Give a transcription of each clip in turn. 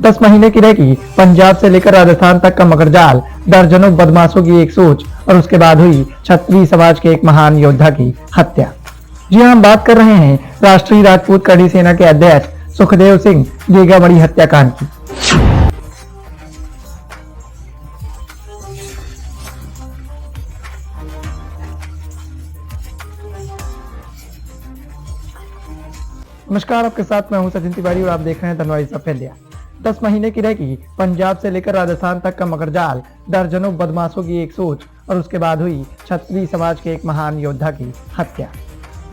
10 महीने की रहेगी पंजाब से लेकर राजस्थान तक का मकरजाल, दर्जनों बदमाशों की एक सोच और उसके बाद हुई क्षत्रिय समाज के एक महान योद्धा की हत्या। जी हाँ, हम बात कर रहे हैं राष्ट्रीय राजपूत कड़ी सेना के अध्यक्ष सुखदेव सिंह गेगामड़ी हत्याकांड की। नमस्कार, आपके साथ मैं हूं सचिन तिवारी और आप देख रहे हैं द वॉइस ऑफ इंडिया। 10 महीने की रहेगी पंजाब से लेकर राजस्थान तक का मकरजाल, दर्जनों बदमाशों की एक सोच और उसके बाद हुई क्षत्रिय समाज के एक महान योद्धा की हत्या।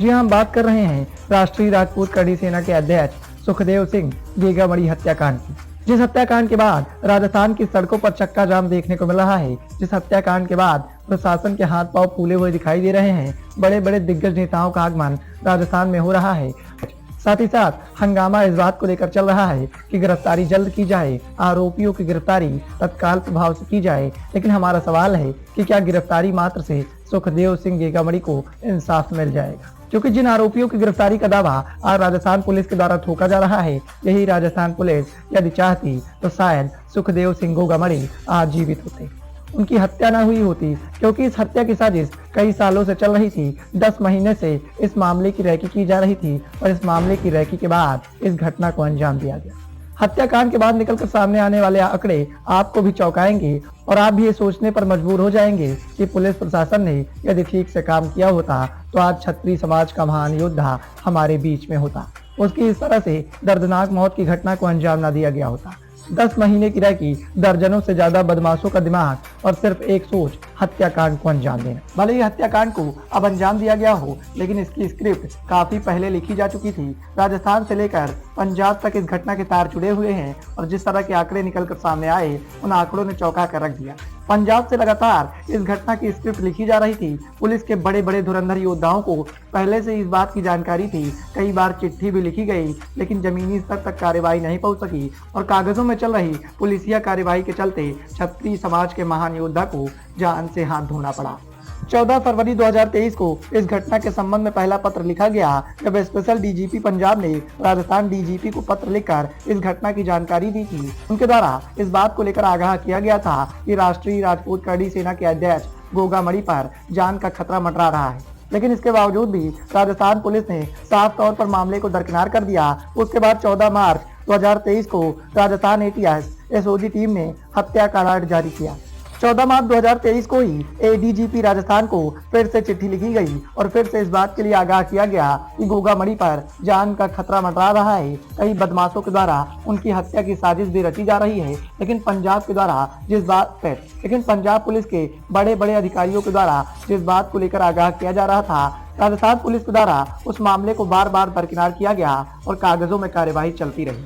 जी हाँ, हम बात कर रहे हैं राष्ट्रीय राजपूत कड़ी सेना के अध्यक्ष सुखदेव सिंह गेगामड़ी हत्याकांड की। जिस हत्याकांड के बाद राजस्थान की सड़कों पर चक्का जाम देखने को मिल रहा है, जिस हत्याकांड के बाद प्रशासन के हाथ पांव फूले हुए दिखाई दे रहे हैं, बड़े बड़े दिग्गज नेताओं का आगमन राजस्थान में हो रहा है। साथ ही साथ हंगामा इस बात को लेकर चल रहा है कि गिरफ्तारी जल्द की जाए, आरोपियों की गिरफ्तारी तत्काल प्रभाव से की जाए। लेकिन हमारा सवाल है कि क्या गिरफ्तारी मात्र से सुखदेव सिंह गेगामड़ी को इंसाफ मिल जाएगा? क्योंकि जिन आरोपियों की गिरफ्तारी का दावा आज राजस्थान पुलिस के द्वारा ठोका जा रहा है, यही राजस्थान पुलिस यदि चाहती तो शायद सुखदेव सिंह गेगामड़ी आज जीवित होते, उनकी हत्या न हुई होती। क्योंकि इस हत्या की साजिश कई सालों से चल रही थी। 10 महीने से इस मामले की रैकी की जा रही थी और इस मामले की रैकी के बाद इस घटना को अंजाम दिया गया। हत्याकांड के बाद निकलकर सामने आने वाले आंकड़े आपको भी चौंकाएंगे और आप भी ये सोचने पर मजबूर हो जाएंगे कि पुलिस प्रशासन ने यदि ठीक से काम किया होता तो आज क्षत्रिय समाज का महान योद्धा हमारे बीच में होता, उसकी इस तरह से दर्दनाक मौत की घटना को अंजाम न दिया गया होता। 10 महीने की रैकी, दर्जनों से ज्यादा बदमाशों का दिमाग और सिर्फ एक सोच, हत्याकांड को अंजाम देना। भले ही हत्याकांड को अब अंजाम दिया गया हो, लेकिन इसकी स्क्रिप्ट काफी पहले लिखी जा चुकी थी। राजस्थान से लेकर पंजाब तक इस घटना के तार जुड़े हुए हैं और जिस तरह के आंकड़े निकलकर सामने आए, उन आंकड़ों ने चौंका कर रख दिया। पंजाब से लगातार इस घटना की स्क्रिप्ट लिखी जा रही थी। पुलिस के बड़े बड़े धुरंधर योद्धाओं को पहले से इस बात की जानकारी थी। कई बार चिट्ठी भी लिखी गई, लेकिन जमीनी स्तर तक कार्रवाई नहीं पहुंच सकी और कागजों में चल रही पुलिसिया कार्रवाई के चलते क्षत्रिय समाज के महान योद्धा को जान से हाथ धोना पड़ा। 14 फरवरी 2023 को इस घटना के संबंध में पहला पत्र लिखा गया, जब स्पेशल डीजीपी पंजाब ने राजस्थान डीजीपी को पत्र लिखकर इस घटना की जानकारी दी थी। उनके द्वारा इस बात को लेकर आगाह किया गया था कि राष्ट्रीय राजपूत कड़ी सेना के अध्यक्ष गेगामड़ी पर जान का खतरा मंडरा रहा है। लेकिन इसके बावजूद भी राजस्थान पुलिस ने साफ तौर पर मामले को दरकिनार कर दिया। उसके बाद 14 मार्च 2023 को राजस्थान एटीएस एसओजी टीम ने हत्या का वारंट जारी किया। 14 मार्च 2023 को ही एडीजीपी राजस्थान को फिर से चिट्ठी लिखी गई और फिर से इस बात के लिए आगाह किया गया कि गेगामड़ी पर जान का खतरा मंडरा रहा है। कई बदमाशों के द्वारा उनकी हत्या की साजिश भी रची जा रही है। लेकिन पंजाब पुलिस के बड़े बड़े अधिकारियों के द्वारा जिस बात को लेकर आगाह किया जा रहा था, राजस्थान पुलिस के द्वारा उस मामले को बार बार दरकिनार किया गया और कागजों में कार्यवाही चलती रही।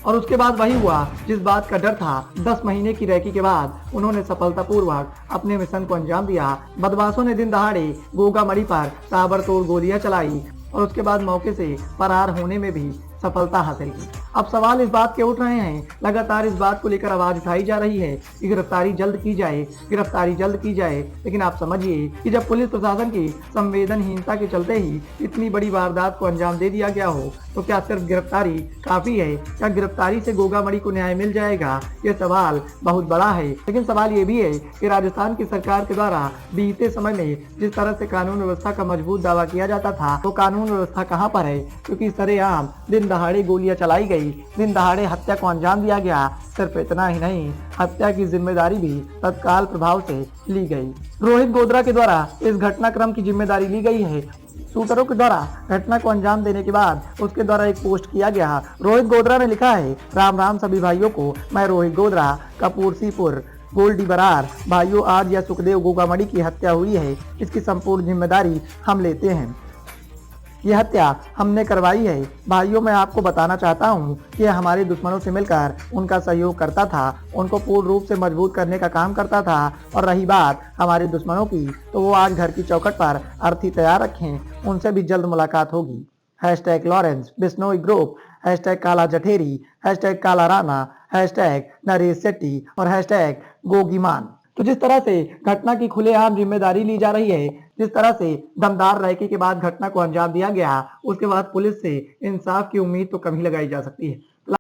और उसके बाद वही हुआ जिस बात का डर था। 10 महीने की रैकी के बाद उन्होंने सफलतापूर्वक अपने मिशन को अंजाम दिया। बदमाशों ने दिन दहाड़े गेगामड़ी पर ताबड़तोड़ गोलियां चलाई और उसके बाद मौके से फरार होने में भी सफलता हासिल की। अब सवाल इस बात के उठ रहे हैं, लगातार इस बात को लेकर आवाज उठाई जा रही है कि गिरफ्तारी जल्द की जाए, गिरफ्तारी जल्द की जाए। लेकिन आप समझिए कि जब पुलिस प्रशासन की संवेदनहीनता के चलते ही इतनी बड़ी वारदात को अंजाम दे दिया गया हो, तो क्या सिर्फ गिरफ्तारी काफी है? क्या गिरफ्तारी से गेगामड़ी को न्याय मिल जाएगा? ये सवाल बहुत बड़ा है। लेकिन सवाल ये भी है कि राजस्थान की सरकार के द्वारा बीते समय में जिस तरह से कानून व्यवस्था का मजबूत दावा किया जाता था, तो कानून व्यवस्था कहाँ पर है? क्योंकि सरेआम दिन दहाड़े गोलियां चलाई गई, दिन दहाड़े हत्या को अंजाम दिया गया। सिर्फ इतना ही नहीं, हत्या की जिम्मेदारी भी तत्काल प्रभाव से ली गई। रोहित गोद्रा के द्वारा इस घटनाक्रम की जिम्मेदारी ली गई है। शूटरों के द्वारा घटना को अंजाम देने के बाद उसके द्वारा एक पोस्ट किया गया। रोहित गोद्रा ने लिखा है, राम राम सभी भाइयों को, मैं रोहित गोद्रा, कपूरसीपुर, गोल्डी बरार भाइयों, आज यह सुखदेव गेगामड़ी की हत्या हुई है, इसकी संपूर्ण जिम्मेदारी हम लेते हैं। यह हत्या हमने करवाई है। भाइयों, मैं आपको बताना चाहता हूँ कि यह हमारे दुश्मनों से मिलकर उनका सहयोग करता था, उनको पूर्ण रूप से मजबूत करने का काम करता था। और रही बात हमारे दुश्मनों की, तो वो आज घर की चौखट पर अर्थी तैयार रखें, उनसे भी जल्द मुलाकात होगी। #लॉरेंस बिश्नोई ग्रुप, #काला जठेरी, #काला राणा, #नरेश शेट्टी और #गोगीमान। तो जिस तरह से घटना की खुलेआम जिम्मेदारी ली जा रही है, जिस तरह से दमदार रैकी के बाद घटना को अंजाम दिया गया, उसके बाद पुलिस से इंसाफ की उम्मीद तो कम ही लगाई जा सकती है।